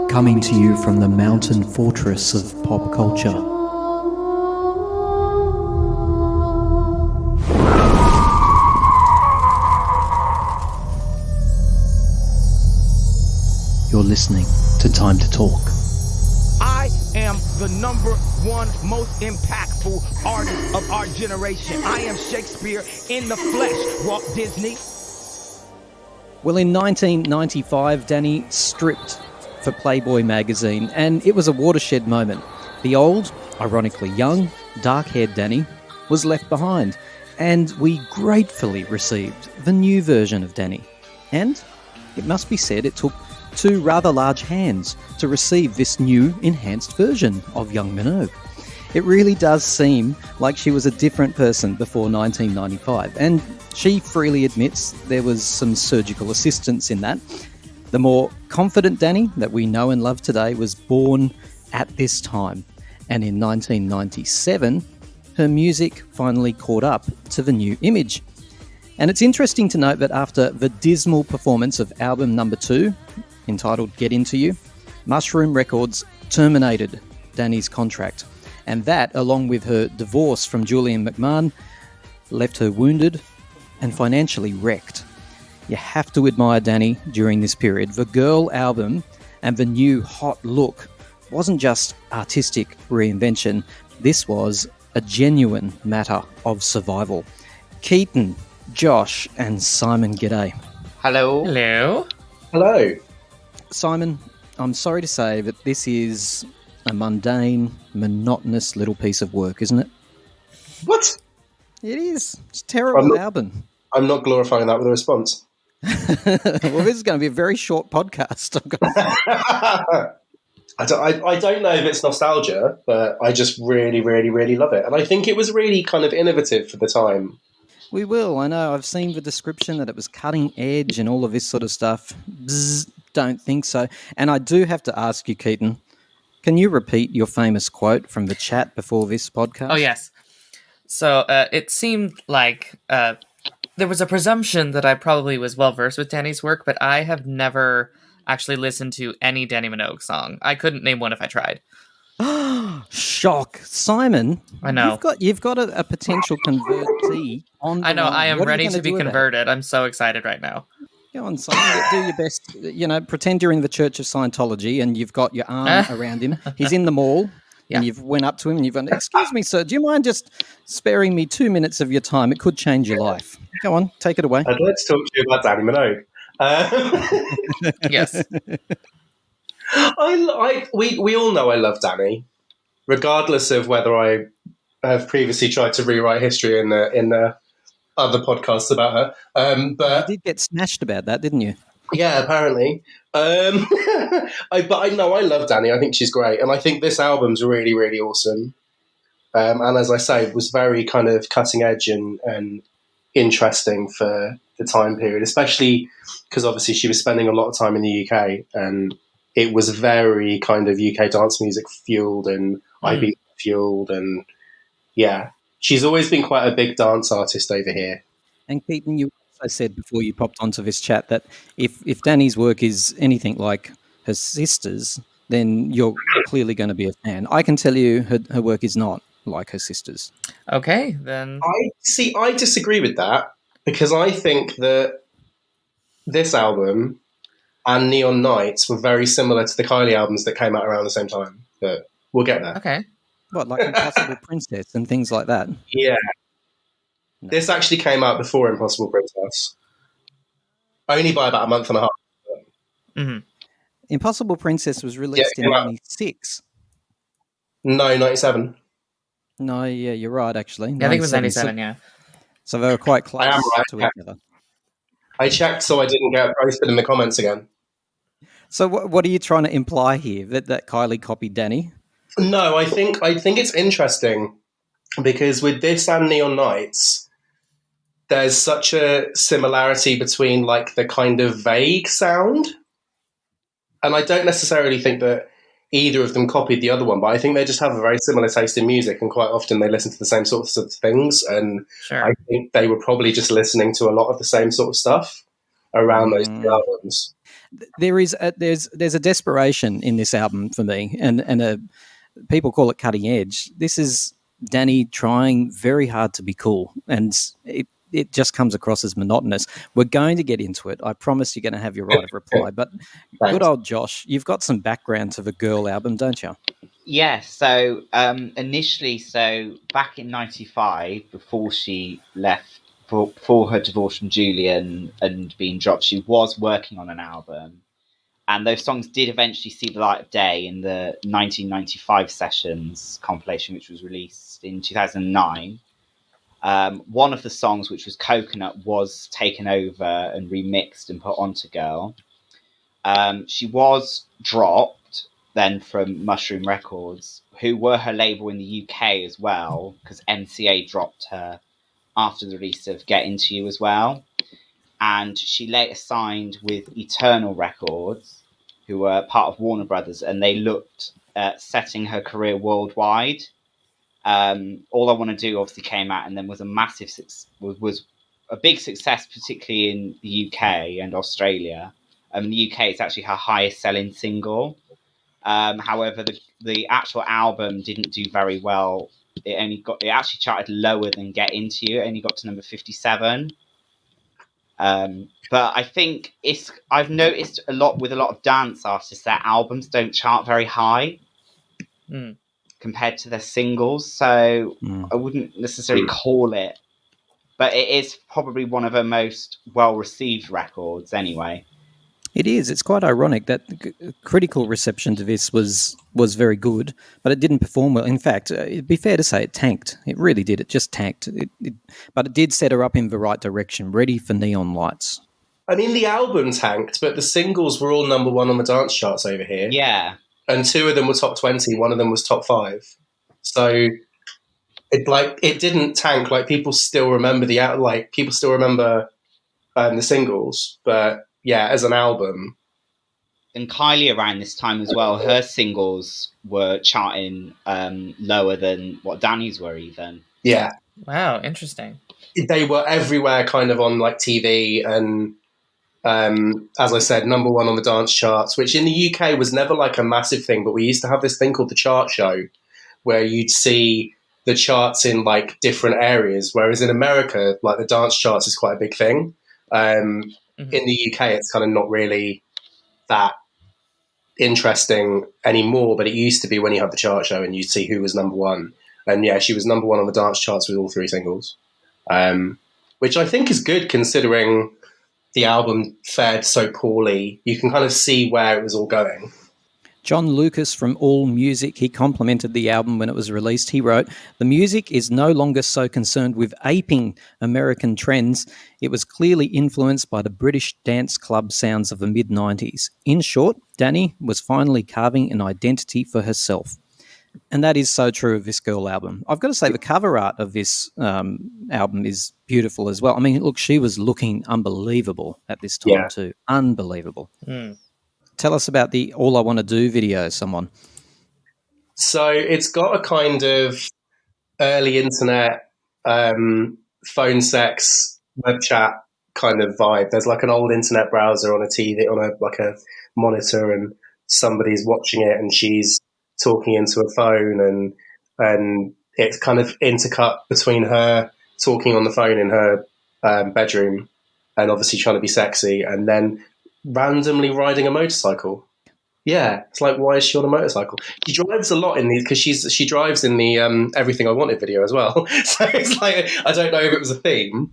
coming to you from the mountain fortress of pop culture. You're listening to Time to Talk. I am the number one most impactful artist of our generation. I am Shakespeare in the flesh, Walt Disney. Well, in 1995, Dannii stripped for Playboy magazine, and it was a watershed moment. The old, ironically young, dark-haired Dannii was left behind, and we gratefully received the new version of Dannii. And it must be said, it took two rather large hands to receive this new, enhanced version of young Minogue. It really does seem like she was a different person before 1995, and she freely admits there was some surgical assistance in that. The more confident Dannii that we know and love today was born at this time, and in 1997, her music finally caught up to the new image. And it's interesting to note that after the dismal performance of album number 2, entitled Get Into You, Mushroom Records terminated Dannii's contract. And that, along with her divorce from Julian McMahon, left her wounded and financially wrecked. You have to admire Dannii during this period. The Girl album and the new hot look wasn't just artistic reinvention. This was a genuine matter of survival. Keaton, Josh, and Simon, g'day. Hello. Hello. Hello. Simon, I'm sorry to say that this is a mundane, monotonous little piece of work, isn't it? What? It is. It's a terrible album. I'm not glorifying that with a response. Well, this is going to be a very short podcast. I don't know if it's nostalgia, but I just really, really, really love it. And I think it was really kind of innovative for the time. We will. I know. I've seen the description that it was cutting edge and all of this sort of stuff. Bzz, don't think so. And I do have to ask you, Keaton, can you repeat your famous quote from the chat before this podcast? Oh, yes. So it seemed like there was a presumption that I probably was well-versed with Dannii's work, but I have never actually listened to any Dannii Minogue song. I couldn't name one if I tried. Shock. Simon, I know. You've got a potential convertee on the I know. line. I am What are you ready gonna to be do about it? converted. I'm so excited right now. Go on, Simon. Do your best. Pretend you're in the Church of Scientology and you've got your arm around him. He's in the mall. Yeah. And you've went up to him and you've gone, "Excuse me, sir, do you mind just sparing me 2 minutes of your time? It could change your life." Go on, take it away. I'd like to talk to you about Dannii Minogue. Yes. We all know I love Dannii, regardless of whether I have previously tried to rewrite history in the other podcasts about her. But You did get smashed about that, didn't you? yeah, apparently. But I know I love Dannii. I think she's great, and I think this album's really, really awesome. And as I say, was very kind of cutting edge and interesting for the time period, especially because obviously she was spending a lot of time in the UK, and it was very kind of UK dance music fueled and IB fueled, and yeah, she's always been quite a big dance artist over here. And Keaton, you also said before you popped onto this chat that if Dannii's work is anything like her sister's, then you're clearly going to be a fan. I can tell you her work is not like her sister's. Okay, then. I disagree with that, because I think that this album and Neon Nights were very similar to the Kylie albums that came out around the same time. But we'll get there. Okay. What, like Impossible Princess and things like that? Yeah. No. This actually came out before Impossible Princess. Only by about a month and a half. Mm-hmm. Impossible Princess was released in came out. 96. No, 97. No, yeah, you're right, actually. Yeah, I think it was 97. 97, yeah. So they were quite close I am right, to yeah. each other. I checked so I didn't get roasted in the comments again. So what are you trying to imply here? That Kylie copied Dannii? No, I think it's interesting because with this and Neon Nights, there's such a similarity between like the kind of vague sound, and I don't necessarily think that either of them copied the other one, but I think they just have a very similar taste in music, and quite often they listen to the same sorts of things, and Sure. I think they were probably just listening to a lot of the same sort of stuff. around those two albums. There's a desperation in this album for me, and people call it cutting edge. This is Dannii trying very hard to be cool, and it just comes across as monotonous. We're going to get into it. I promise you're going to have your right of reply. But good old Josh, you've got some background to the girl album, don't you? Yeah, so initially, back in '95, before she left, before her divorce from Julian and being dropped, she was working on an album. And those songs did eventually see the light of day in the 1995 Sessions compilation, which was released in 2009. One of the songs, which was Coconut, was taken over and remixed and put onto Girl. She was dropped then from Mushroom Records, who were her label in the UK as well, because MCA dropped her after the release of Get Into You as well. And she later signed with Eternal Records, who were part of Warner Brothers, and they looked at setting her career worldwide. All I Want to Do obviously came out and then was was a big success, particularly in the UK and Australia. In the UK, it's actually her highest selling single. However, the actual album didn't do very well. It actually charted lower than Get Into You. It only got to number 57. But I think I've noticed a lot with a lot of dance artists, their albums don't chart very high compared to their singles. So I wouldn't necessarily call it, but it is probably one of her most well-received records anyway. It is. It's quite ironic that critical reception to this was very good, but it didn't perform well. In fact, it'd be fair to say it tanked. It really did. It just tanked. But it did set her up in the right direction, ready for Neon Lights. I mean, the album tanked, but the singles were all number one on the dance charts over here. Yeah. And 2 of them were top 20, one of them was top 5. So it didn't tank. Like, people still remember people still remember the singles, but yeah, as an album. And Kylie around this time as well, her singles were charting lower than what Danny's were even. Yeah. Wow, interesting. They were everywhere, kind of on like TV, and as I said, number one on the dance charts, which in the UK was never like a massive thing, but we used to have this thing called the chart show where you'd see the charts in like different areas, whereas in America, like the dance charts is quite a big thing. In the UK, it's kind of not really that interesting anymore, but it used to be when you had the chart show and you'd see who was number one. And yeah, she was number one on the dance charts with all 3 singles, which I think is good considering the album fared so poorly. You can kind of see where it was all going. John Lucas from All Music, he complimented the album when it was released. He wrote, "The music is no longer so concerned with aping American trends. It was clearly influenced by the British dance club sounds of the mid-90s. In short, Dannii was finally carving an identity for herself." And that is so true of this girl album. I've got to say the cover art of this album is beautiful as well. I mean, look, she was looking unbelievable at this time too. Unbelievable. Tell us about the All I Want to Do video, someone. So it's got a kind of early internet phone sex web chat kind of vibe. There's like an old internet browser on a TV, on a monitor, and somebody's watching it and she's talking into a phone, and it's kind of intercut between her talking on the phone in her bedroom and obviously trying to be sexy, and then randomly riding a motorcycle. Yeah, it's like, why is she on a motorcycle? She drives a lot in these, because she drives in the Everything I Wanted video as well. So it's like, I don't know if it was a theme.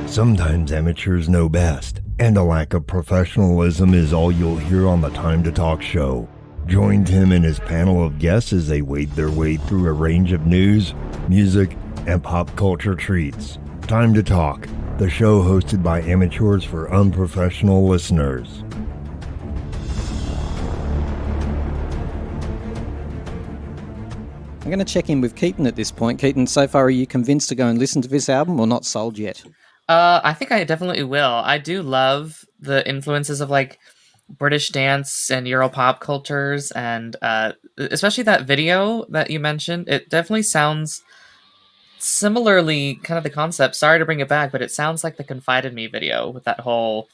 Sometimes amateurs know best, and a lack of professionalism is all you'll hear on the Time to Talk show. Join Tim and his panel of guests as they wade their way through a range of news, music, and pop culture treats. Time to Talk, the show hosted by amateurs for unprofessional listeners. I'm going to check in with Keaton at this point. Keaton, so far, are you convinced to go and listen to this album or not sold yet? I think I definitely will. I do love the influences of like British dance and Euro pop cultures, and especially that video that you mentioned. It definitely sounds similarly, kind of the concept. Sorry to bring it back, but it sounds like the Confide in Me video with that whole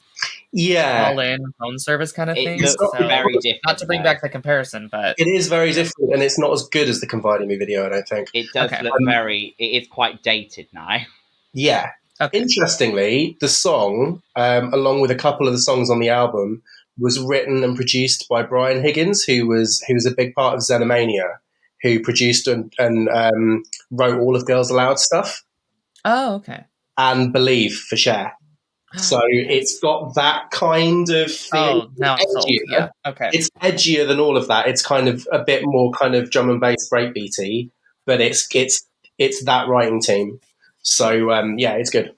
Yeah, call in phone service kind of It thing. looks So, very different. not to bring though. back the comparison, but it is very different, and it's not as good as the Confiding Me video, I don't think. It does Okay. look very. It is quite dated now. Yeah. okay. Interestingly, the song, along with a couple of the songs on the album, was written and produced by Brian Higgins, who was a big part of Xenomania, who produced and wrote all of Girls Aloud stuff, Oh, okay. and Believe for Cher. So it's got that kind of feel. Oh, now I'm sold. Yeah. Okay. It's edgier than all of that. It's kind of a bit more kind of drum and bass breakbeaty, but it's that writing team. So yeah, it's good.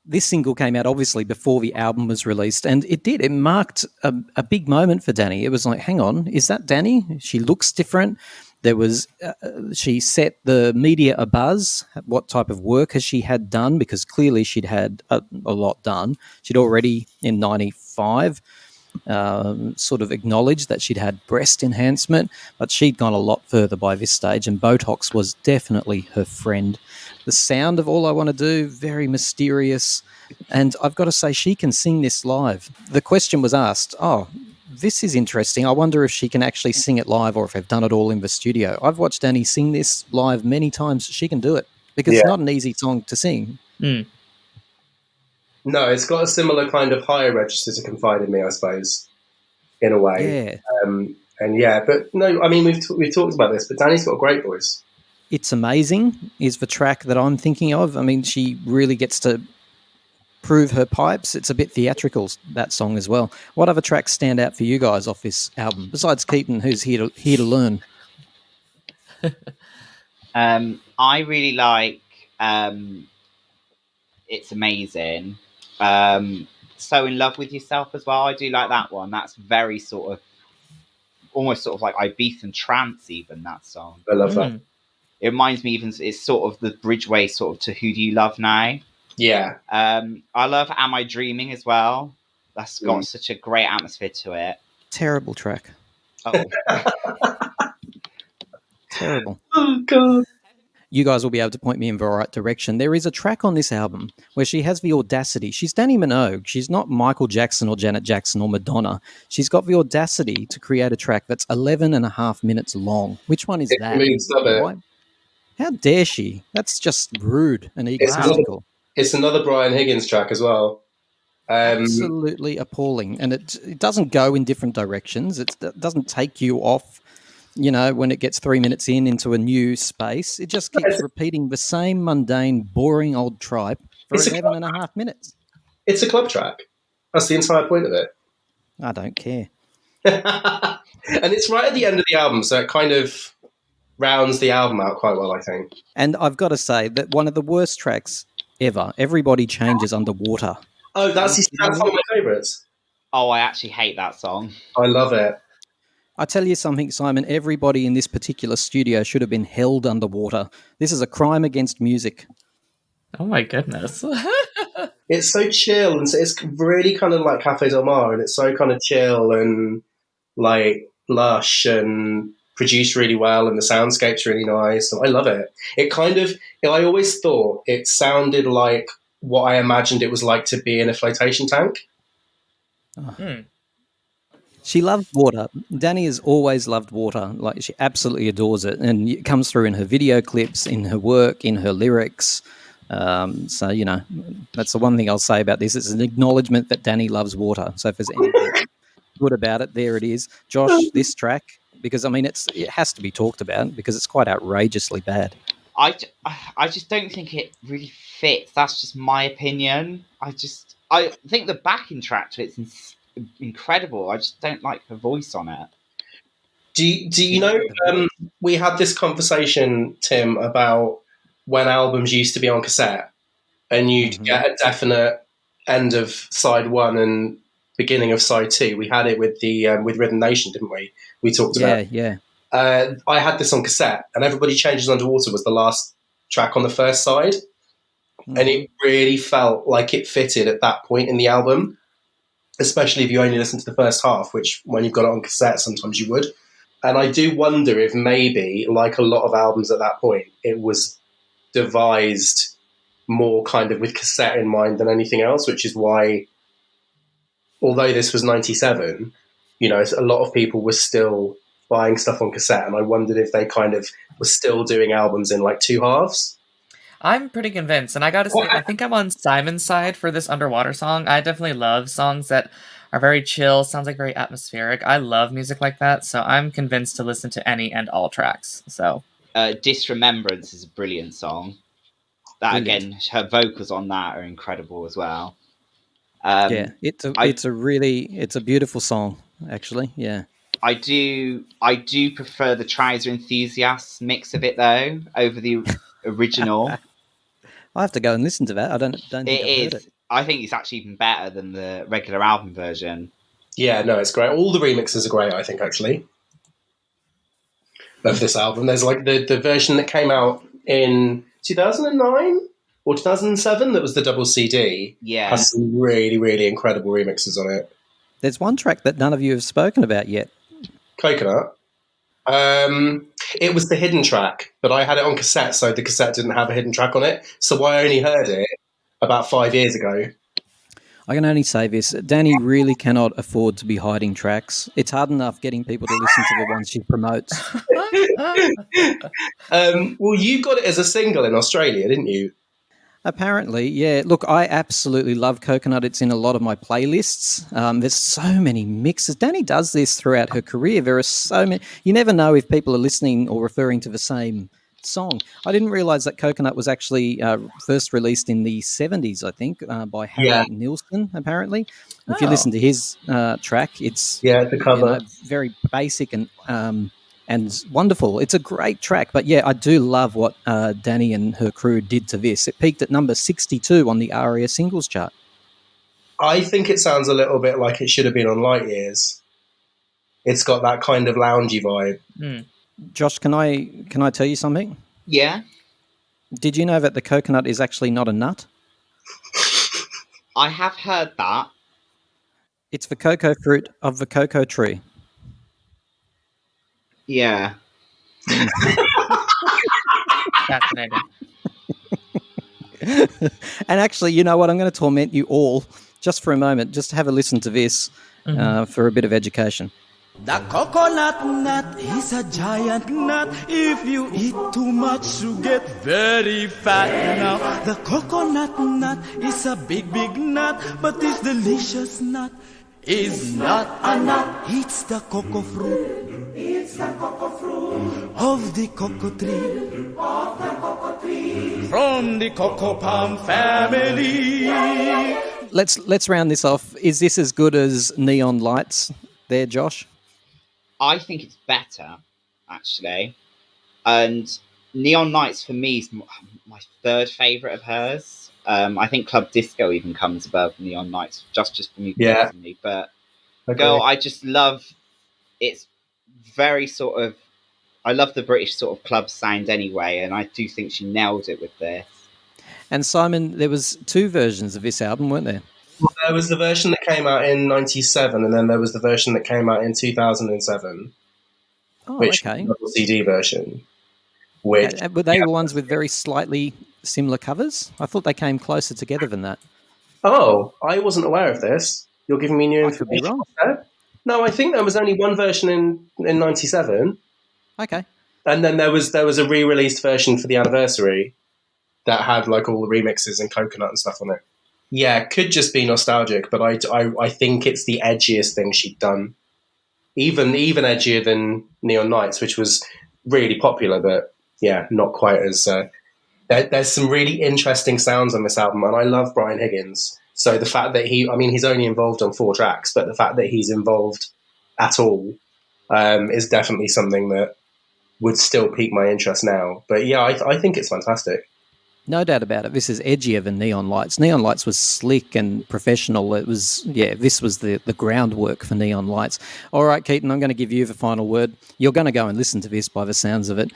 This single came out obviously before the album was released, and it marked a big moment for Dannii. It was like, hang on, is that Dannii? She looks different. There was she set the media abuzz. What type of work has she had done? Because clearly she'd had a lot done. She'd already in '95 sort of acknowledged that she'd had breast enhancement, but she'd gone a lot further by this stage, and Botox was definitely her friend. The sound of All I Want to Do, very mysterious, and I've got to say, she can sing this live. The question was asked, this is interesting. I wonder if she can actually sing it live or if they've done it all in the studio. I've watched Dannii sing this live many times. She can do it because it's not an easy song to sing. Mm. No, it's got a similar kind of higher register to Confide in Me, I suppose, in a way. Yeah. And yeah, but no, I mean, we've talked about this, but Danny's got a great voice. It's Amazing is the track that I'm thinking of. I mean, she really gets to prove her pipes. It's a bit theatrical, that song as well. What other tracks stand out for you guys off this album, besides Keaton, who's here to learn? I really like It's Amazing. So In Love With Yourself as well. I do like that one. That's very sort of almost sort of like Ibethan trance even, that song. I love that. It reminds me even, it's sort of the bridgeway sort of to Who Do You Love Now? Yeah. I love Am I Dreaming as well. That's got such a great atmosphere to it. Terrible track. Oh. Terrible. Oh, God. You guys will be able to point me in the right direction. There is a track on this album where she has the audacity. She's Dannii Minogue. She's not Michael Jackson or Janet Jackson or Madonna. She's got the audacity to create a track that's 11 and a half minutes long. Which one is that? Why? How dare she? That's just rude and egotistical. It's another Brian Higgins track as well. Absolutely appalling. And it doesn't go in different directions. It doesn't take you off, when it gets 3 minutes into a new space. It just keeps repeating the same mundane, boring old tripe for 11 and a half minutes. It's a club track. That's the entire point of it. I don't care. And it's right at the end of the album, so it kind of rounds the album out quite well, I think. And I've got to say that one of the worst tracks ever, Everybody Changes Underwater. Oh, that's one of my favourites. Oh, I actually hate that song. I love it. I tell you something, Simon, everybody in this particular studio should have been held underwater. This is a crime against music. Oh my goodness. It's so chill, and it's really kind of like Café Del Mar, and it's so kind of chill and like lush and produced really well, and the soundscape's really nice. I love it. I always thought it sounded like what I imagined it was like to be in a flotation tank. She loved water. Dannii has always loved water. Like, she absolutely adores it, and it comes through in her video clips, in her work, in her lyrics. So that's the one thing I'll say about this. It's an acknowledgement that Dannii loves water. So if there's anything good about it, there it is. Josh, this track, because I mean it has to be talked about because it's quite outrageously bad. I just don't think it really fits. That's just my opinion. I think the backing track to it's incredible. I just don't like her voice on it. Do you know, we had this conversation, Tim, about when albums used to be on cassette and you'd get a definite end of side one and beginning of side two. We had it with with Rhythm Nation, didn't we? We talked about. Yeah. I had this on cassette, and Everybody Changes Underwater was the last track on the first side, and it really felt like it fitted at that point in the album, especially if you only listen to the first half, which when you've got it on cassette, sometimes you would. And I do wonder if maybe, like a lot of albums at that point, it was devised more kind of with cassette in mind than anything else, which is why, although this was 97, you know, a lot of people were still buying stuff on cassette, and I wondered if they kind of were still doing albums in like two halves. I'm pretty convinced, and I gotta say, I think I'm on Simon's side for this Underwater song. I definitely love songs that are very chill, sounds like very atmospheric. I love music like that, so I'm convinced to listen to any and all tracks. So, Disremembrance is a brilliant song. That Brilliant. again, her vocals on that are incredible as well. Yeah, it's a beautiful song, actually. Yeah. I do prefer the Trouser Enthusiasts mix of it though over the original. I have to go and listen to that. I don't think It I've heard is. it. I think it's actually even better than the regular album version. Yeah, no, it's great. All the remixes are great, I think, actually, of this album. There's like the version that came out in 2009 or 2007 that was the double CD. Yeah. Has some really, really incredible remixes on it. There's one track that none of you have spoken about yet. Coconut. It was the hidden track, but I had it on cassette, so the cassette didn't have a hidden track on it. So I only heard it about 5 years ago. I can only say this. Dannii really cannot afford to be hiding tracks. It's hard enough getting people to listen to the ones she promotes. Well, you got it as a single in Australia, didn't you? Apparently, yeah. Look, I absolutely love Coconut. It's in a lot of my playlists. There's so many mixes. Dannii does this throughout her career. There are so many. You never know if people are listening or referring to the same song. I didn't realize that Coconut was actually first released in the 70s, I think, by Harry Nilsson, apparently. If you listen to his track, it's the cover. Very basic and wonderful. It's a great track. But yeah, I do love what Dannii and her crew did to this. It peaked at number 62 on the ARIA singles chart. I think it sounds a little bit like it should have been on Light Years. It's got that kind of loungy vibe. Josh, can I tell you something? Yeah. Did you know that the coconut is actually not a nut? I have heard that. It's the cocoa fruit of the cocoa tree. Yeah. Fascinating. And actually, you know what? I'm going to torment you all just for a moment. Just have a listen to this for a bit of education. The coconut nut is a giant nut. If you eat too much, you get very fat. Now, the coconut nut is a big, big nut, but this delicious nut is not a nut. It's the cocoa fruit. It's the cocoa fruit of the cocoa tree. Of the cocoa tree. From the cocoa palm family. Let's round this off. Is this as good as Neon Lights there, Josh? I think it's better, actually. And Neon Nights, for me, is my third favourite of hers. I think Club Disco even comes above Neon Nights, just for me personally. But Girl, I just love... It's very sort of... I love the British sort of club sound anyway, and I do think she nailed it with this. And Simon, there was 2 versions of this album, weren't there? Well, there was the version that came out in 97, and then there was the version that came out in 2007. Oh, which okay. was the CD version. Which, were they the ones with very slightly similar covers? I thought they came closer together than that. Oh, I wasn't aware of this. You're giving me new information. I could be wrong. There? No, I think there was only one version in 97. Okay. And then there was a re-released version for the anniversary that had like all the remixes and Coconut and stuff on it. Yeah, it could just be nostalgic, but I think it's the edgiest thing she'd done. Even edgier than Neon Nights, which was really popular, but yeah, not quite as... there's some really interesting sounds on this album, and I love Brian Higgins. So the fact that he's only involved on 4 tracks, but the fact that he's involved at all is definitely something that would still pique my interest now. But yeah, I think it's fantastic. No doubt about it. This is edgier than Neon Lights. Neon Lights was slick and professional. It was, this was the groundwork for Neon Lights. All right, Keaton, I'm going to give you the final word. You're going to go and listen to this by the sounds of it.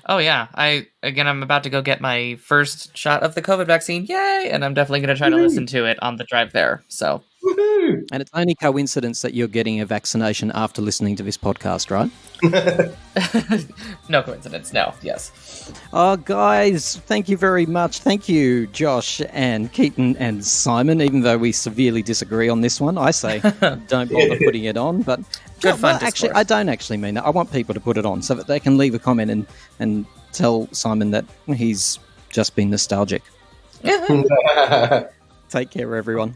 Oh, yeah. I'm about to go get my first shot of the COVID vaccine. Yay! And I'm definitely going to try to listen to it on the drive there. So Woohoo! And it's only coincidence that you're getting a vaccination after listening to this podcast, right? No coincidence. No. Yes. Oh, guys, thank you very much. Thank you, Josh and Keaton and Simon, even though we severely disagree on this one. I say don't bother putting it on, but Good fun actually, discourse. I don't actually mean that. I want people to put it on so that they can leave a comment and tell Simon that he's just been nostalgic. Take care, everyone.